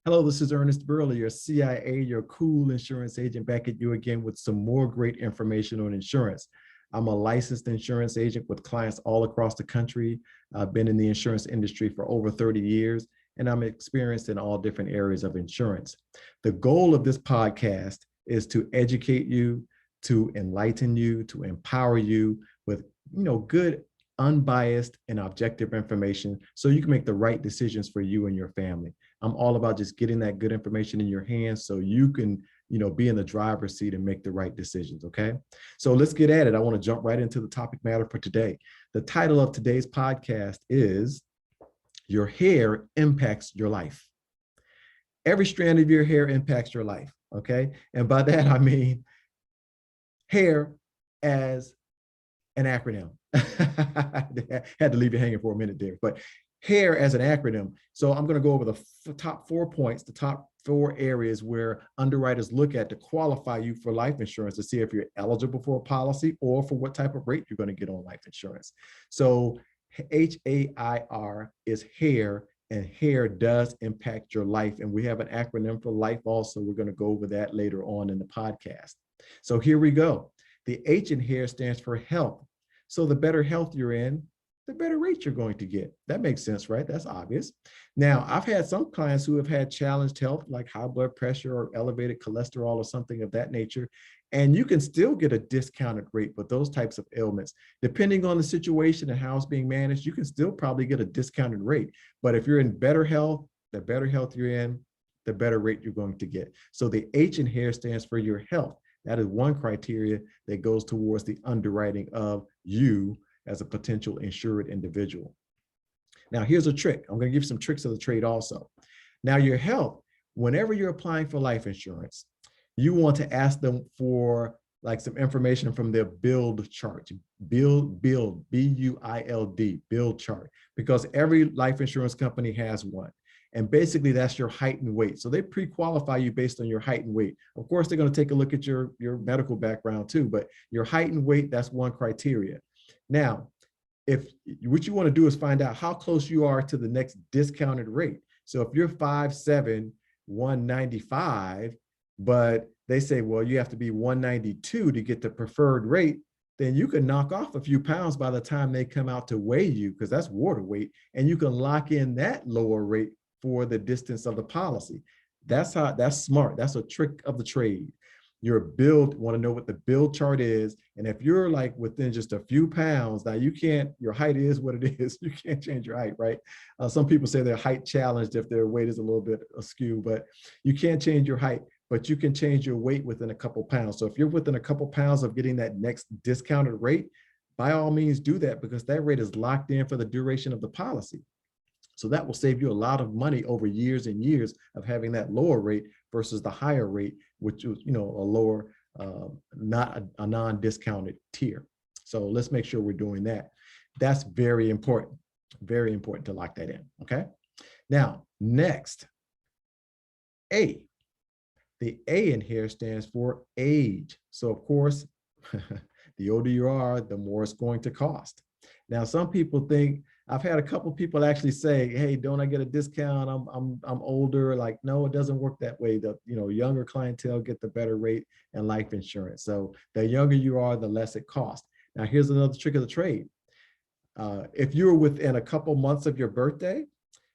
Hello, this is Ernest Burley, your CIA, your cool insurance agent, back at you again with some more great information on insurance. I'm a licensed insurance agent with clients all across the country. I've been in the insurance industry for over 30 years, and I'm experienced in all different areas of insurance. The goal of this podcast is to educate you, to enlighten you, to empower you with, good, unbiased, and objective information so you can make the right decisions for you and your family. I'm all about just getting that good information in your hands so you can, be in the driver's seat and make the right decisions. Okay. So let's get at it. I want to jump right into the topic matter for today. The title of today's podcast is Your Hair Impacts Your Life. Every strand of your hair impacts your life. Okay. And by that, I mean hair as an acronym. Had to leave you hanging for a minute there, but hair as an acronym. So I'm going to go over the top 4 points, the top 4 areas where underwriters look at to qualify you for life insurance to see if you're eligible for a policy or for what type of rate you're going to get on life insurance. So HAIR is hair, and hair does impact your life. And we have an acronym for life also. We're going to go over that later on in the podcast. So here we go. The H in hair stands for health. So the better health you're in, the better rate you're going to get. That makes sense, right? That's obvious. Now, I've had some clients who have had challenged health like high blood pressure or elevated cholesterol or something of that nature, and you can still get a discounted rate with those types of ailments. Depending on the situation and how it's being managed, you can still probably get a discounted rate. But if you're in better health, the better health you're in, the better rate you're going to get. So the H in hair stands for your health. That is one criteria that goes towards the underwriting of you as a potential insured individual. Now, here's a trick. I'm going to give you some tricks of the trade also. Now, your health, whenever you're applying for life insurance, you want to ask them for like some information from their build chart, build, B-U-I-L-D, build chart, because every life insurance company has one. And basically that's your height and weight. So they pre-qualify you based on your height and weight. Of course, they're going to take a look at your medical background too, but your height and weight, that's one criteria. Now, if what you want to do is find out how close you are to the next discounted rate. So if you're 5'7", 195, but they say, well, you have to be 192 to get the preferred rate, then you can knock off a few pounds by the time they come out to weigh you, because that's water weight, and you can lock in that lower rate for the distance of the policy. That's smart. That's a trick of the trade. Your build, want to know what the build chart is. And if you're like within just a few pounds, now you can't, your height is what it is. You can't change your height, right? Some people say they're height challenged if their weight is a little bit askew, but you can't change your height, but you can change your weight within a couple pounds. So if you're within a couple pounds of getting that next discounted rate, by all means do that, because that rate is locked in for the duration of the policy. So that will save you a lot of money over years and years of having that lower rate versus the higher rate, which is, a lower, not a non-discounted tier. So let's make sure we're doing that. That's very important to lock that in, okay? Now, next, A. The A in here stands for age. So of course, the older you are, the more it's going to cost. Now, some people think, I've had a couple of people actually say, hey, don't I get a discount? I'm older. Like, no, it doesn't work that way. The younger clientele get the better rate in life insurance. So the younger you are, the less it costs. Now, here's another trick of the trade. If you're within a couple months of your birthday,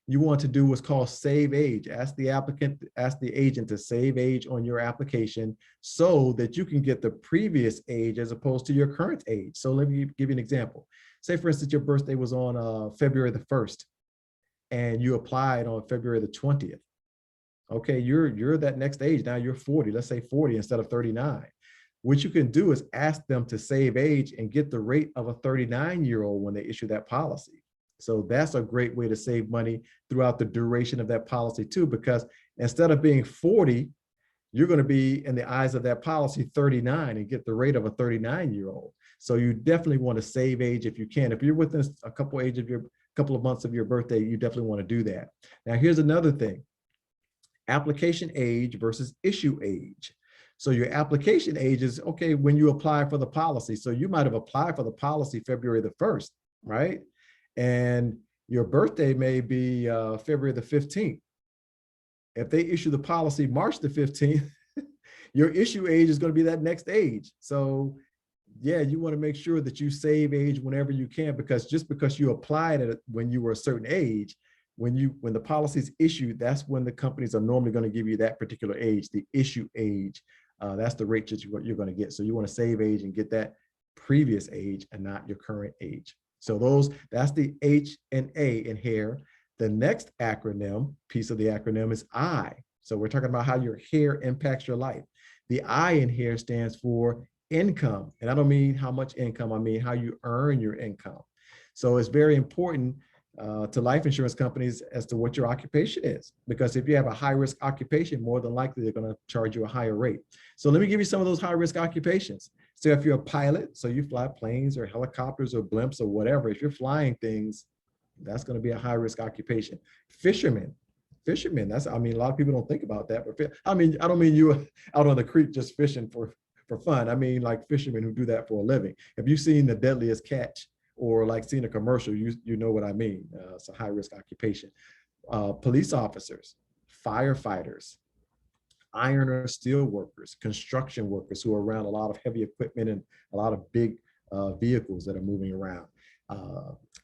you want to do what's called save age. Ask the agent to save age on your application so that you can get the previous age as opposed to your current age. So let me give you an example. Say, for instance, your birthday was on February the 1st and you applied on February the 20th. Okay, you're that next age. Now you're 40, let's say 40 instead of 39. What you can do is ask them to save age and get the rate of a 39-year-old when they issue that policy. So that's a great way to save money throughout the duration of that policy too, because instead of being 40, you're going to be, in the eyes of that policy, 39 and get the rate of a 39-year-old. So you definitely want to save age if you can. If you're within a couple of months of your birthday, you definitely want to do that. Now, here's another thing. Application age versus issue age. So your application age is, okay, when you apply for the policy. So you might have applied for the policy February the 1st, right? And your birthday may be February the 15th. if they issue the policy March the 15th, your issue age is going to be that next age. So yeah, you want to make sure that you save age whenever you can, because just because you applied it when you were a certain age, when the policy is issued, that's when the companies are normally going to give you that particular age, the issue age. That's the rate that you're going to get. So you want to save age and get that previous age and not your current age. So that's the H and A in hair. The next acronym, piece of the acronym, is I. So we're talking about how your hair impacts your life. The I in here stands for income. And I don't mean how much income, I mean how you earn your income. So it's very important to life insurance companies as to what your occupation is, because if you have a high risk occupation, more than likely they're going to charge you a higher rate. So let me give you some of those high risk occupations. So if you're a pilot, so you fly planes or helicopters or blimps or whatever, if you're flying things, that's going to be a high risk occupation. Fishermen, that's, I mean, a lot of people don't think about that, but I mean, I don't mean you out on the creek just fishing for fun. I mean, like fishermen who do that for a living. Have you seen The Deadliest Catch or like seen a commercial? You know what I mean. It's a high risk occupation. Police officers, firefighters, iron or steel workers, construction workers who are around a lot of heavy equipment and a lot of big vehicles that are moving around.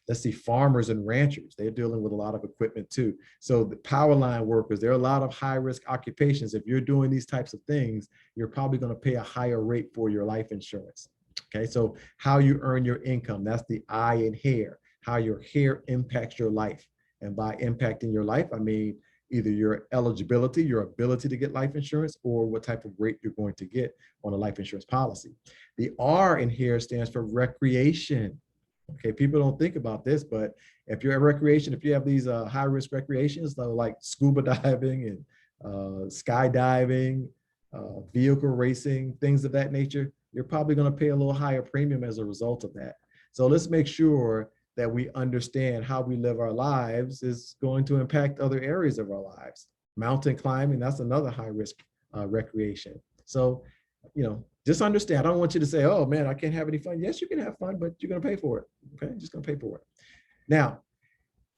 Let's see, farmers and ranchers, they're dealing with a lot of equipment too. So the power line workers, there are a lot of high risk occupations. If you're doing these types of things, you're probably going to pay a higher rate for your life insurance. Okay, so how you earn your income, that's the I in hair, how your hair impacts your life. And by impacting your life, I mean either your eligibility, your ability to get life insurance, or what type of rate you're going to get on a life insurance policy. The R in here stands for recreation. Okay, people don't think about this, but if you're at recreation, if you have these high risk recreations like scuba diving and skydiving, vehicle racing, things of that nature, you're probably going to pay a little higher premium as a result of that. So let's make sure that we understand how we live our lives is going to impact other areas of our lives. Mountain climbing, that's another high risk recreation. So, you know, just understand. I don't want you to say, oh man, I can't have any fun. Yes, you can have fun, but you're going to pay for it. Okay, just going to pay for it. Now,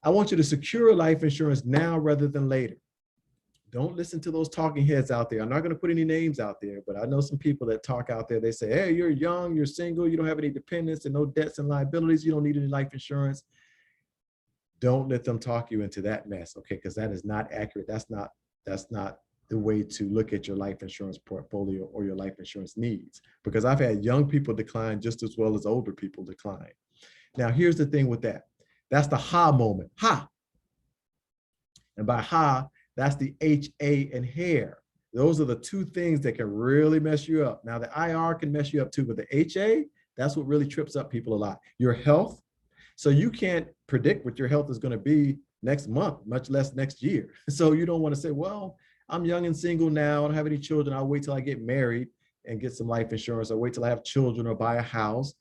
I want you to secure life insurance now rather than later. Don't listen to those talking heads out there. I'm not going to put any names out there, but I know some people that talk out there. They say, hey, you're young, you're single, you don't have any dependents and no debts and liabilities. You don't need any life insurance. Don't let them talk you into that mess, okay? Because that is not accurate. That's not the way to look at your life insurance portfolio or your life insurance needs, because I've had young people decline just as well as older people decline. Now, here's the thing with that. That's the ha moment, ha. And by ha, that's the HA and hair. Those are the two things that can really mess you up. Now, the IR can mess you up too, but the HA, that's what really trips up people a lot. Your health. So you can't predict what your health is going to be next month, much less next year. So you don't want to say, well, I'm young and single now, I don't have any children, I'll wait till I get married and get some life insurance, or wait till I have children or buy a house.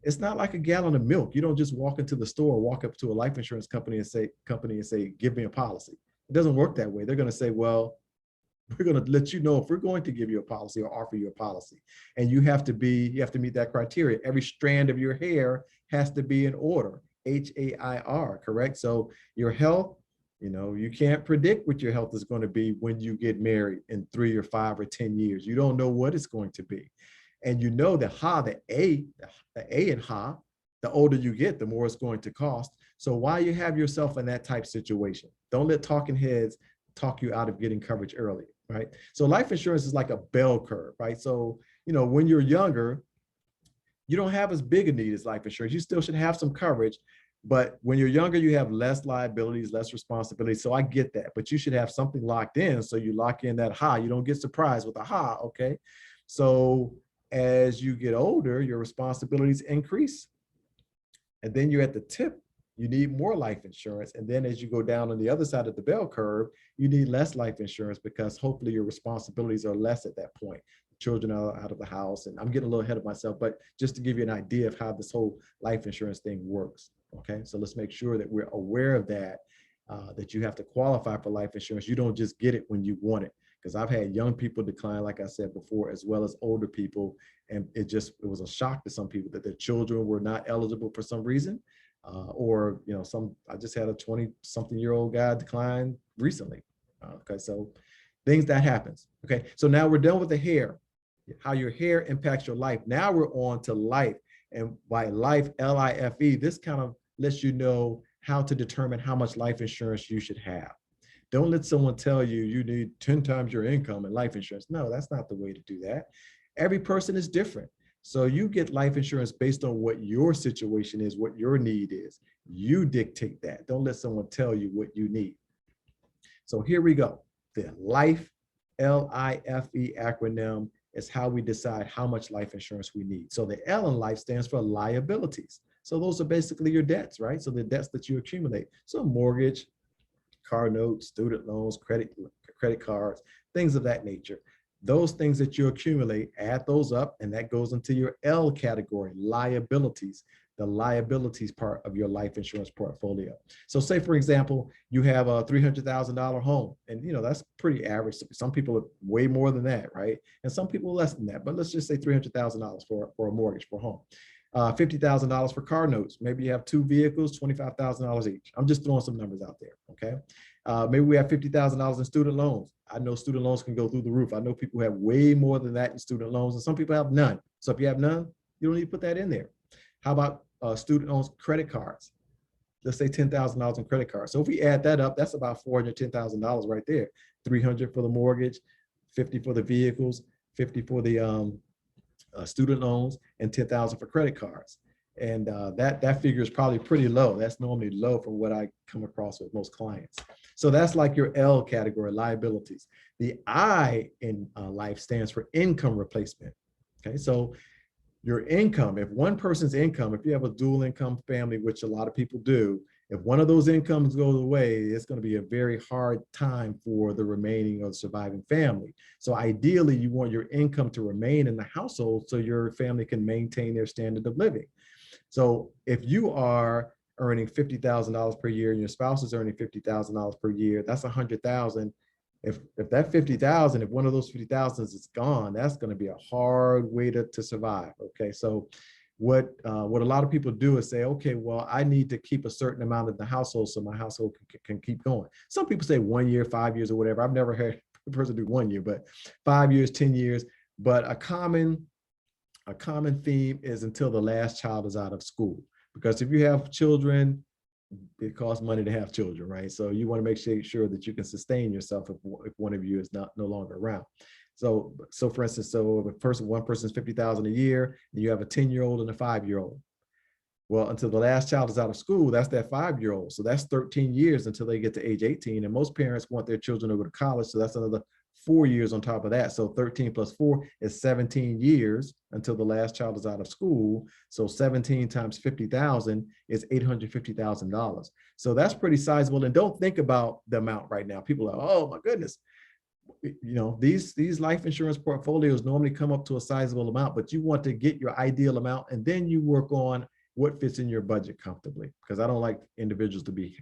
It's not like a gallon of milk. You don't just walk into the store or walk up to a life insurance company and say, give me a policy. It doesn't work that way. They're going to say, well, we're going to let you know if we're going to give you a policy or offer you a policy. And you have to meet that criteria. Every strand of your hair has to be in order, HAIR, correct? So your health, you know, you can't predict what your health is going to be when you get married in 3 or 5 or 10 years. You don't know what it's going to be. And you know the A in ha, the older you get, the more it's going to cost. So why you have yourself in that type situation? Don't let talking heads talk you out of getting coverage early, right? So life insurance is like a bell curve, right? So, you know, when you're younger, you don't have as big a need as life insurance. You still should have some coverage, but when you're younger, you have less liabilities, less responsibilities. So I get that, but you should have something locked in. So you lock in that ha, you don't get surprised with a ha, okay? So as you get older, your responsibilities increase. And then you're at the tip, you need more life insurance. And then as you go down on the other side of the bell curve, you need less life insurance because hopefully your responsibilities are less at that point. Children are out of the house, and I'm getting a little ahead of myself, but just to give you an idea of how this whole life insurance thing works. Okay, so let's make sure that we're aware of that, that you have to qualify for life insurance. You don't just get it when you want it, because I've had young people decline, like I said before, as well as older people. And it was a shock to some people that their children were not eligible for some reason. Or, you know, I just had a 20-something-year-old guy decline recently. Okay, so things that happens. Okay, so now we're done with the hair, how your hair impacts your life. Now we're on to life. And by life, L-I-F-E, this kind of lets you know how to determine how much life insurance you should have. Don't let someone tell you you need 10 times your income in life insurance. No, that's not the way to do that. Every person is different. So you get life insurance based on what your situation is, what your need is. You dictate that. Don't let someone tell you what you need. So here we go. The life, L-I-F-E acronym is how we decide how much life insurance we need. So the L in life stands for liabilities. So those are basically your debts, right? So the debts that you accumulate. So mortgage, car notes, student loans, credit cards, things of that nature. Those things that you accumulate, add those up, and that goes into your L category, liabilities, the liabilities part of your life insurance portfolio. So say, for example, you have a $300,000 home, and that's pretty average. Some people are way more than that, right? And some people less than that, but let's just say $300,000 for a mortgage for a home. $50,000 for car notes. Maybe you have two vehicles, $25,000 each. I'm just throwing some numbers out there, okay? Maybe we have $50,000 in student loans. I know student loans can go through the roof. I know people have way more than that in student loans, and some people have none. So if you have none, you don't need to put that in there. How about student loans, credit cards? Let's say $10,000 in credit cards. So if we add that up, that's about $410,000 right there. 300 for the mortgage, 50 for the vehicles, 50 for the student loans, and 10,000 for credit cards. And that figure is probably pretty low. That's normally low from what I come across with most clients. So that's like your L category, liabilities. The I in life stands for income replacement. Okay, so your income, if one person's income, if you have a dual income family, which a lot of people do, if one of those incomes goes away, it's going to be a very hard time for the remaining or surviving family. So ideally, you want your income to remain in the household so your family can maintain their standard of living. So if you are earning $50,000 per year and your spouse is earning $50,000 per year, that's $100,000. If that 50,000, if one of those 50,000 is gone, that's going to be a hard way to survive. Okay, so what a lot of people do is say, okay, well, I need to keep a certain amount in the household so my household can keep going. Some people say 1 year, 5 years, or whatever. I've never heard a person do 1 year, but 5 years, 10 years. But a common theme is until the last child is out of school. Because if you have children, it costs money to have children, right? So you want to make sure that you can sustain yourself if one of you is no longer around. So for instance, so if one person's 50,000 a year, and you have a 10-year-old and a 5-year-old. Well, until the last child is out of school, that's that 5-year-old. So that's 13 years until they get to age 18. And most parents want their children to go to college. So that's another 4 years on top of that. So 13 plus 4 is 17 years until the last child is out of school. So 17 times 50,000 is $850,000. So that's pretty sizable. And don't think about the amount right now. People are, oh my goodness. These life insurance portfolios normally come up to a sizable amount, but you want to get your ideal amount, and then you work on what fits in your budget comfortably, because I don't like individuals to be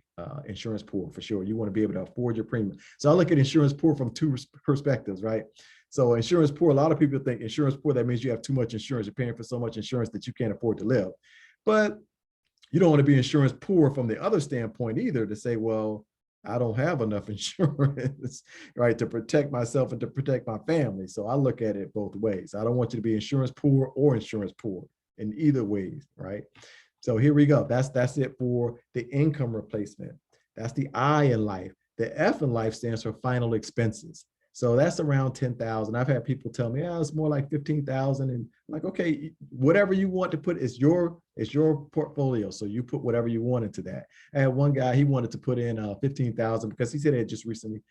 insurance poor for sure. You want to be able to afford your premium. So I look at insurance poor from two perspectives, right? So insurance poor, a lot of people think insurance poor, that means you have too much insurance. You're paying for so much insurance that you can't afford to live. But you don't want to be insurance poor from the other standpoint either, to say, well, I don't have enough insurance, right, to protect myself and to protect my family. So I look at it both ways. I don't want you to be insurance poor or insurance poor, in either ways, right? So here we go. That's it for the income replacement. That's the I in life. The F in life stands for final expenses. So that's around 10,000. I've had people tell me, it's more like 15,000. And I'm like, okay, whatever you want to put is your portfolio. So you put whatever you want into that. I had one guy, he wanted to put in 15,000 because he said he had just recently,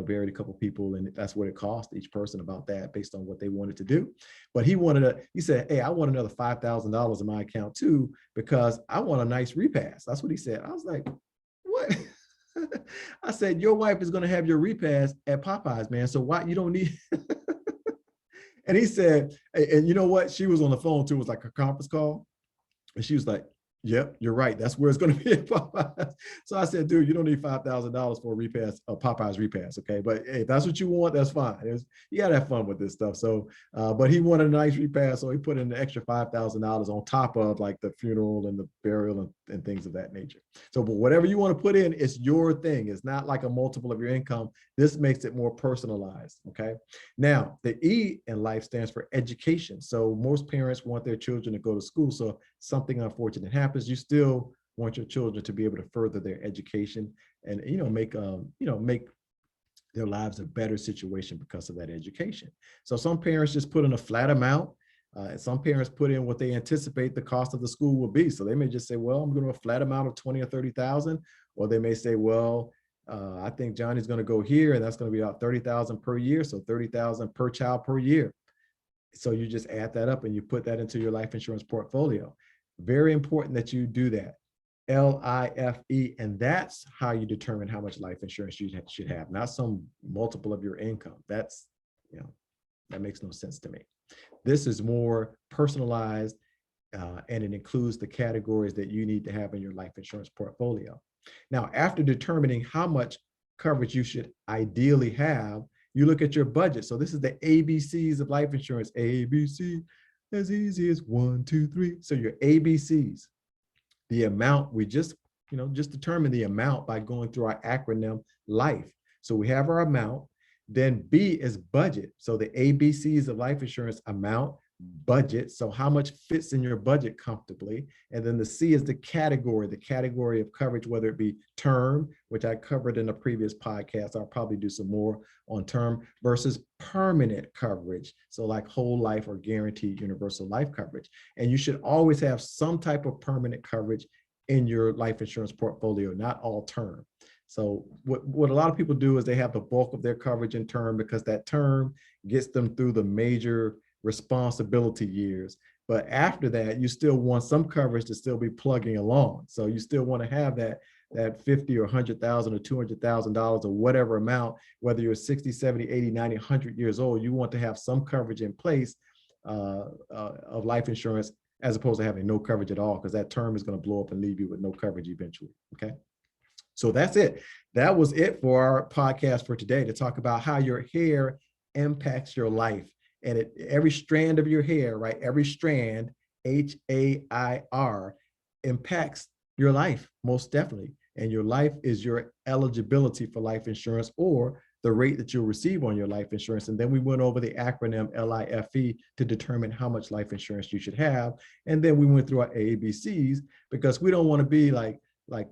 buried a couple of people, and that's what it cost each person about that based on what they wanted to do. But he said, hey, I want another $5,000 in my account too, because I want a nice repass. That's what he said. I was like, what? I said, your wife is going to have your repast at Popeyes, man. So why you don't need? And he said, and you know what? She was on the phone too. It was like a conference call. And she was like, Yep, you're right. That's where it's going to be at Popeyes. So I said, dude, you don't need $5,000 for a repass, a Popeyes repass, okay? But hey, if that's what you want, that's fine. You got to have fun with this stuff. So, but he wanted a nice repass, so he put in the extra $5,000 on top of like the funeral and the burial and things of that nature. So, but whatever you want to put in, it's your thing. It's not like a multiple of your income. This makes it more personalized, okay? Now, the E in life stands for education. So most parents want their children to go to school. So something unfortunate happens, you still want your children to be able to further their education and make their lives a better situation because of that education. So some parents just put in a flat amount. And some parents put in what they anticipate the cost of the school will be. So they may just say, well, I'm going to a flat amount of 20 or 30,000, or they may say, well, I think Johnny's going to go here, and that's going to be about 30,000 per year. So 30,000 per child per year. So you just add that up and you put that into your life insurance portfolio. Very important that you do that. LIFE, and that's how you determine how much life insurance you should have, not some multiple of your income. That's, that makes no sense to me. This is more personalized, and it includes the categories that you need to have in your life insurance portfolio. Now, after determining how much coverage you should ideally have, you look at your budget. So this is the ABCs of life insurance. ABC, as easy as 1, 2, 3. So your ABCs, the amount, we just determine the amount by going through our acronym LIFE. So we have our amount. Then B is budget. So the ABCs of life insurance: amount, budget. So how much fits in your budget comfortably. And then the C is the category of coverage, whether it be term, which I covered in a previous podcast. I'll probably do some more on term, versus permanent coverage. So like whole life or guaranteed universal life coverage. And you should always have some type of permanent coverage in your life insurance portfolio, not all term. So what a lot of people do is they have the bulk of their coverage in term, because that term gets them through the major responsibility years. But after that, you still want some coverage to still be plugging along. So you still want to have that 50 or 100,000 or $200,000 or whatever amount, whether you're 60, 70, 80, 90, 100 years old, you want to have some coverage in place of life insurance, as opposed to having no coverage at all, because that term is going to blow up and leave you with no coverage eventually. Okay. So that's it. That was it for our podcast for today, to talk about how your hair impacts your life. And every strand of your hair, right? Every strand, HAIR, impacts your life, most definitely. And your life is your eligibility for life insurance, or the rate that you'll receive on your life insurance. And then we went over the acronym LIFE to determine how much life insurance you should have. And then we went through our ABCs, because we don't want to be like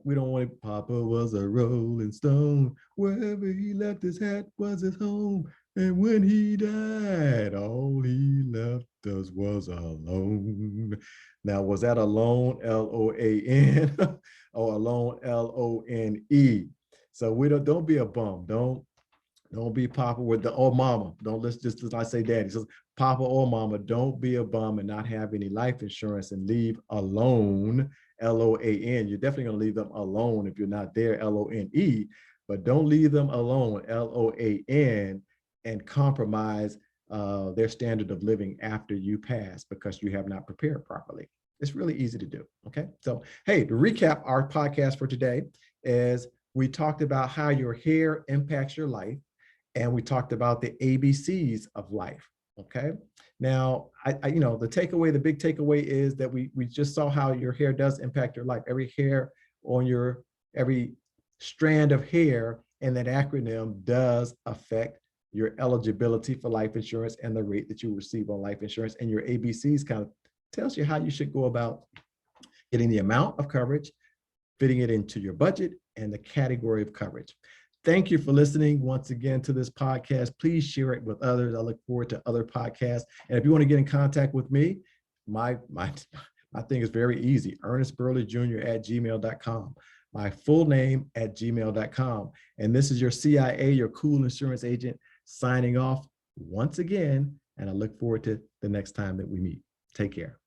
we don't want to, Papa was a rolling stone, wherever he left his hat was his home. And when he died, all he left us was alone. Now, was that alone, L-O-A-N, or alone, L-O-N-E? So we don't be a bum. Don't be Papa with the, or mama. Let's just, as I say daddy. So Papa or mama, don't be a bum and not have any life insurance and leave alone, L-O-A-N. You're definitely going to leave them alone if you're not there, L-O-N-E, but don't leave them alone, L-O-A-N, and compromise their standard of living after you pass because you have not prepared properly. It's really easy to do, okay? So, hey, to recap our podcast for today is we talked about how your hair impacts your life, and we talked about the ABCs of life, okay? Now, the takeaway, the big takeaway is that we just saw how your hair does impact your life. Every hair on every strand of hair in that acronym does affect your eligibility for life insurance and the rate that you receive on life insurance. And your ABCs kind of tells you how you should go about getting the amount of coverage, fitting it into your budget, and the category of coverage. Thank you for listening once again to this podcast. Please share it with others. I look forward to other podcasts. And if you want to get in contact with me, my thing is very easy, ernestburleyjr@gmail.com. My full name @gmail.com. And this is your CIA, your cool insurance agent, signing off once again. And I look forward to the next time that we meet. Take care.